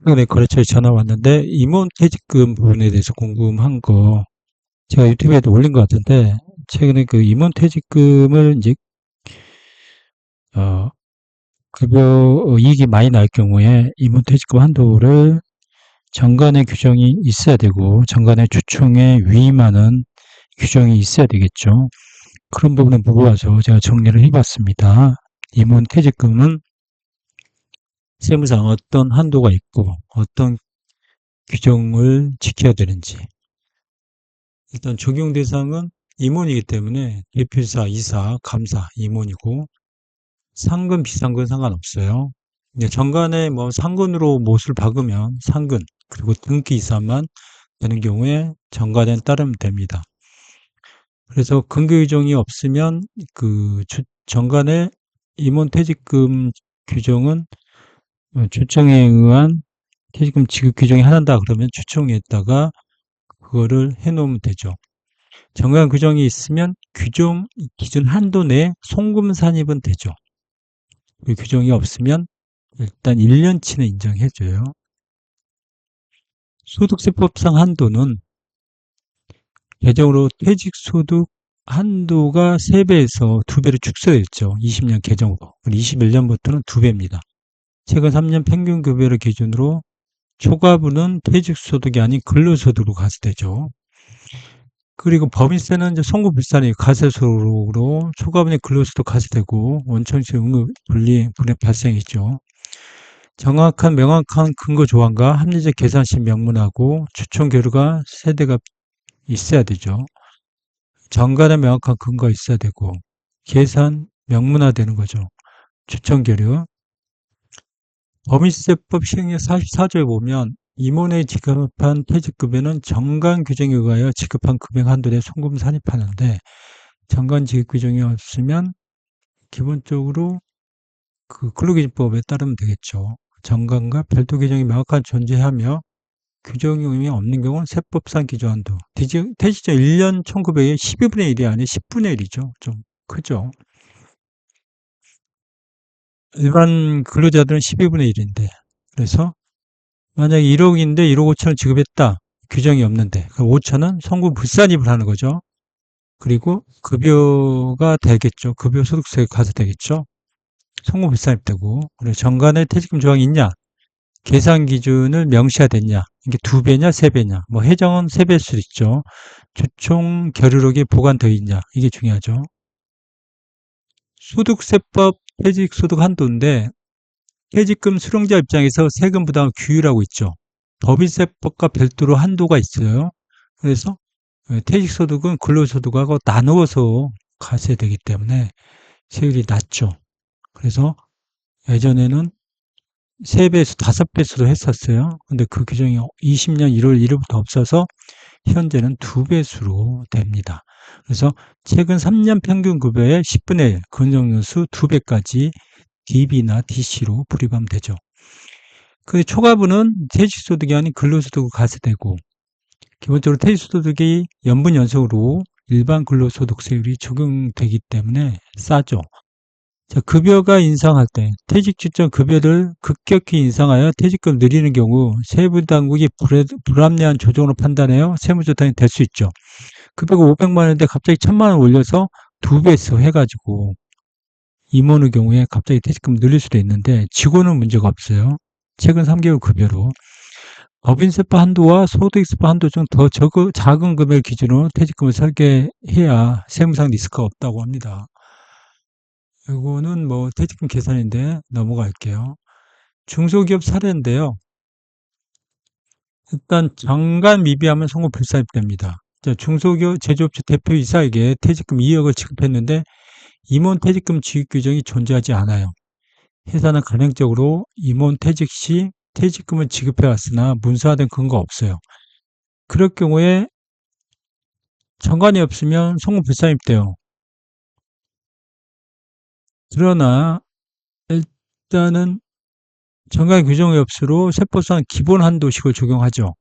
최근에 거래처에 전화 왔는데 임원퇴직금 부분에 대해서 궁금한 거 제가 유튜브에도 올린 것 같은데 최근에 그 임원퇴직금을 이제 어 급여 이익이 많이 날 경우에 임원퇴직금 한도를 정관의 규정이 있어야 되고 정관의 주총에 위임하는 규정이 있어야 되겠죠. 그런 부분에 물어봐서 제가 정리를 해봤습니다. 임원퇴직금은 세무상 어떤 한도가 있고 어떤 규정을 지켜야 되는지, 일단 적용 대상은 임원이기 때문에 대표이사, 이사, 감사, 임원이고 상근, 비상근 상관없어요. 정관에 뭐 상근으로 못을 박으면 상근, 그리고 등기 이사만 되는 경우에 정관에 따르면 됩니다. 그래서 근거 규정이 없으면 그 정관의 임원 퇴직금 규정은 주청에 의한 퇴직금 지급 규정이 하나다 그러면 주청에다가 그거를 해놓으면 되죠. 정관 규정이 있으면 규정 기준 한도 내에 송금 산입은 되죠. 그 규정이 없으면 일단 1년치는 인정해줘요. 소득세법상 한도는 개정으로 퇴직소득 한도가 3배에서 2배로 축소됐죠. 20년 개정으로. 21년부터는 2배입니다. 최근 3년 평균급여를 기준으로 초과분은 퇴직소득이 아닌 근로소득으로 가세되죠. 그리고 법인세는 이제 송구불산이 가세소득으로 초과분이 근로소득 가세되고 원천시 응급 분리 분해 발생이죠. 정확한 명확한 근거 조항과 합리적 계산식 명문하고 추천 교류가 세대가 있어야 되죠. 정관에 명확한 근거가 있어야 되고 계산 명문화되는 거죠. 추천 교류. 법인세법 시행령 44조에 보면 임원에 지급한 퇴직급여는 정관 규정에 의하여 지급한 금액 한도 내 송금 산입하는데 정관 지급 규정이 없으면 기본적으로 그 근로기준법에 따르면 되겠죠. 정관과 별도 규정이 명확한 존재하며 규정이 없는 경우는 세법상 기준한도. 퇴직전 1년 1900에 12분의 1이 아니라 10분의 1이죠. 좀 크죠. 일반 근로자들은 12분의 1인데 그래서 만약에 1억인데 1억 5천을 지급했다. 규정이 없는데 그럼 5천은 송금 불산입을 하는 거죠. 그리고 급여가 되겠죠. 급여 소득세가 가세되겠죠. 송금 불산입되고 그리고 정관에 퇴직금 조항이 있냐. 계산 기준을 명시가 됐냐. 이게 2배냐 3배냐. 뭐 해정은 3배일 수도 있죠. 주총 겨루록이 보관되어 있냐. 이게 중요하죠. 소득세법 퇴직소득 한도인데 퇴직금 수령자 입장에서 세금 부담을 규율하고 있죠. 법인세법과 별도로 한도가 있어요. 그래서 퇴직소득은 근로소득하고 나누어서 가세되기 때문에 세율이 낮죠. 그래서 예전에는 3배에서 5배수도 했었어요. 근데 그 규정이 20년 1월 1일부터 없어서 현재는 2배수로 됩니다. 그래서 최근 3년 평균 급여의 10분의 1, 근정연수 2배까지 DB나 DC로 불입하면 되죠. 그 초과분은 퇴직소득이 아닌 근로소득으로 가세되고 기본적으로 퇴직소득이 연분 연속으로 일반 근로소득세율이 적용되기 때문에 싸죠. 자, 급여가 인상할 때 퇴직 직전 급여를 급격히 인상하여 퇴직금을 늘리는 경우 세부당국이 불합리한 조정으로 판단해요. 세무조정이 될 수 있죠. 급여가 500만 원인데 갑자기 1000만 원 올려서 2배수 해가지고 임원의 경우에 갑자기 퇴직금을 늘릴 수도 있는데 직원은 문제가 없어요. 최근 3개월 급여로. 법인세법 한도와 소득세법 한도 중 더 작은 금액 기준으로 퇴직금을 설계해야 세무상 리스크가 없다고 합니다. 이거는 뭐 퇴직금 계산인데 넘어갈게요. 중소기업 사례인데요. 일단 정관 미비하면 송금 불산입됩니다. 중소기업 제조업체 대표이사에게 퇴직금 2억을 지급했는데 임원 퇴직금 지급 규정이 존재하지 않아요. 회사는 가맹적으로 임원 퇴직 시 퇴직금을 지급해 왔으나 문서화된 근거가 없어요. 그럴 경우에 정관이 없으면 송금 불산입돼요. 그러나 일단은 정관 규정의 없으로 세법상 기본 한도식을 적용하죠.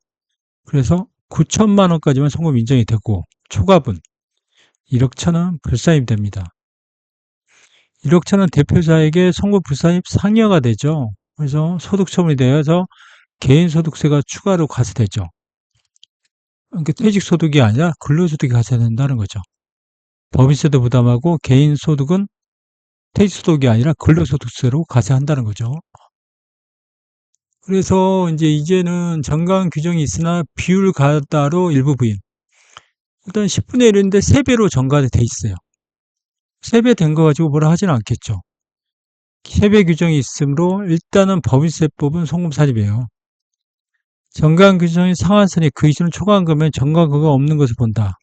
그래서 9천만 원까지만 송금 인정이 되고 초과분 1억 천원 불산입 됩니다. 1억 천원 대표자에게 송금 불산입 상여가 되죠. 그래서 소득 처분이 되어서 개인소득세가 추가로 과세되죠. 그러니까 퇴직소득이 아니라 근로소득이 과세된다는 거죠. 법인세도 부담하고 개인소득은 퇴직소득이 아니라 근로소득세로 과세한다는 거죠. 그래서 이제는 정관 규정이 있으나 비율 가따로 일부 부임. 일단 10분의 1인데 3배로 정관이 돼 있어요. 3배 된 거 가지고 뭐라 하지는 않겠죠. 3배 규정이 있으므로 일단은 법인세법은 송금사립이에요. 정관 규정이 상한선이 그 기준을 초과한 거면 정관과가 없는 것을 본다.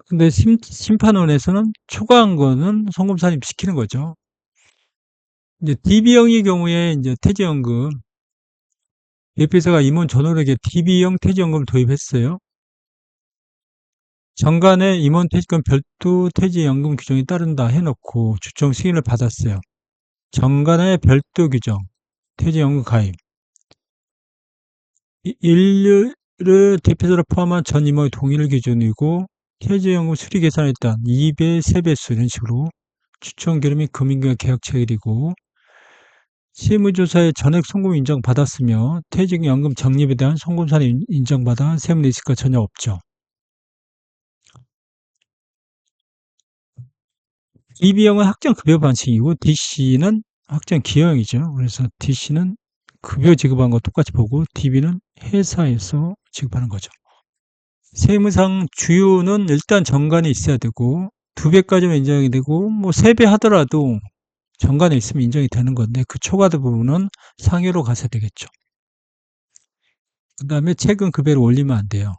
근데 심판원에서는 초과한 거는 송금사립 시키는 거죠. 이제 DB형의 경우에 이제 퇴직연금, 대표이사가 임원 전원에게 DB형 퇴직연금을 도입했어요. 정관에 임원 퇴직금 별도 퇴직연금 규정이 따른다 해놓고 주총 승인을 받았어요. 정관의 별도 규정, 퇴직연금 가입. 인류를 대표자로 포함한 전 임원의 동의를 기준이고 퇴직연금 수리 계산에 따른 2배, 3배수 이런 식으로 추천 결의 및 금융기관 개혁 체결이고 세무조사에 전액 송금 인정받았으며 퇴직연금 적립에 대한 송금사를 인정받아 세무 리스크가 전혀 없죠. DB형은 학점급여 방식이고 DC는 학점기여형이죠. 그래서 DC는 급여 지급한 거 똑같이 보고 DB는 회사에서 지급하는 거죠. 세무상 주요는 일단 정관에 있어야 되고 2배까지는 인정이 되고 뭐 3배 하더라도 정관에 있으면 인정이 되는 건데 그 초과된 부분은 상여로 가셔야 되겠죠. 그 다음에 최근 급여를 올리면 안 돼요.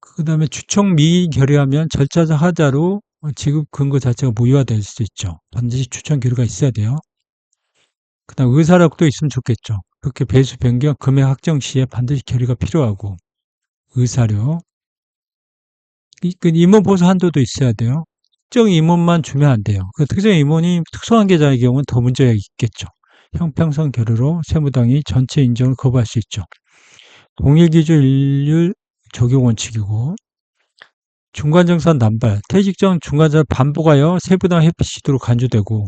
그 다음에 주총 미결의하면 절차적 하자로 지급 근거 자체가 무효화될 수 있죠. 반드시 추천 기류가 있어야 돼요. 그 다음 의사력도 있으면 좋겠죠. 그렇게 배수 변경, 금액 확정 시에 반드시 결의가 필요하고 의사력. 임원 보수 한도도 있어야 돼요. 특정 임원만 주면 안 돼요. 그 특정 임원이 특수한 계좌의 경우는 더 문제가 있겠죠. 형평성 결의로 세무당이 전체 인정을 거부할 수 있죠. 동일기준 일률 적용 원칙이고 중간정산 남발, 퇴직 전 중간정산 반복하여 세부당 회피 시도로 간주되고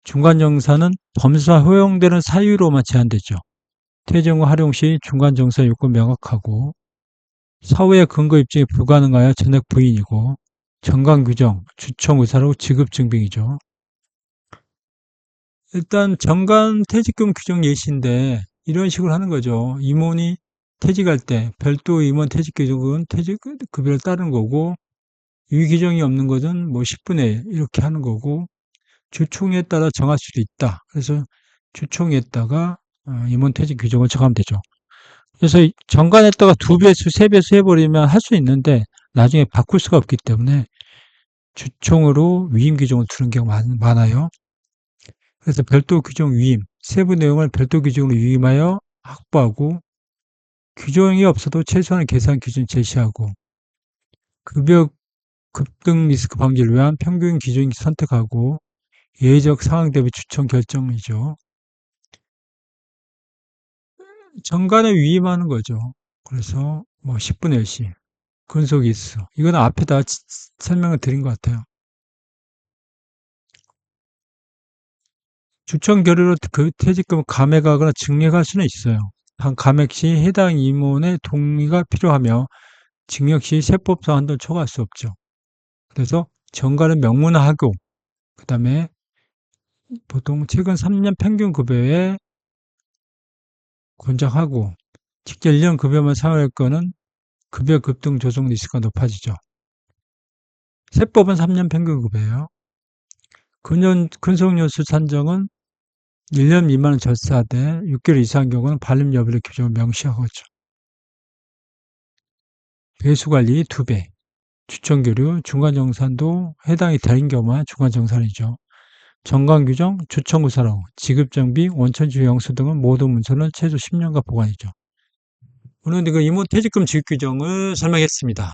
중간정산은 범사 허용되는 사유로만 제한되죠. 퇴직 후 활용 시 중간정산 요건 명확하고 사후의 근거 입증이 불가능하여 전액 부인이고 정관 규정, 주총 의사로 지급 증빙이죠. 일단 정관 퇴직금 규정 예시인데 이런 식으로 하는 거죠. 임원이 퇴직할 때 별도 임원 퇴직 규정은 퇴직급여를 따르는 거고 이 규정이 없는 것은 뭐 10분의 1 이렇게 하는 거고 주총에 따라 정할 수도 있다. 그래서 주총에다가 임원 퇴직 규정을 정하면 되죠. 그래서 정관에다가 2배수, 3배수 해버리면 할 수 있는데 나중에 바꿀 수가 없기 때문에 주총으로 위임 규정을 두는 경우가 많아요. 그래서 별도 규정 위임, 세부 내용을 별도 규정으로 위임하여 확보하고 규정이 없어도 최소한의 계산 기준 제시하고 급여 급등 리스크 방지를 위한 평균 기준 선택하고 예외적 상황 대비 추천 결정이죠. 정관에 위임하는 거죠. 그래서 뭐 10분의 1씩 근속 일수 이건 앞에다 설명을 드린 것 같아요. 주총 결의로 그 퇴직금을 감액하거나 증액할 수는 있어요. 단 감액 시 해당 임원의 동의가 필요하며 증액 시 세법상 한도를 초과할 수 없죠. 그래서 정관은 명문화하고 그 다음에 보통 최근 3년 평균 급여에 권장하고 직접 1년 급여만 사용할 거는 급여 급등 조정 리스크가 높아지죠. 세법은 3년 평균 급여예요. 근속연수 산정은 1년 미만은 절사하되 6개월 이상인 경우는 발림 여부를 규정을 명시하고 있죠. 배수관리 2배, 주총교류, 중간정산도 해당이 되는 경우만 중간정산이죠. 정관규정, 주총구사로, 지급정비, 원천지유 영수 등은 모든 문서는 최소 10년간 보관이죠. 오늘 그 임원 퇴직금 지급 규정을 설명했습니다.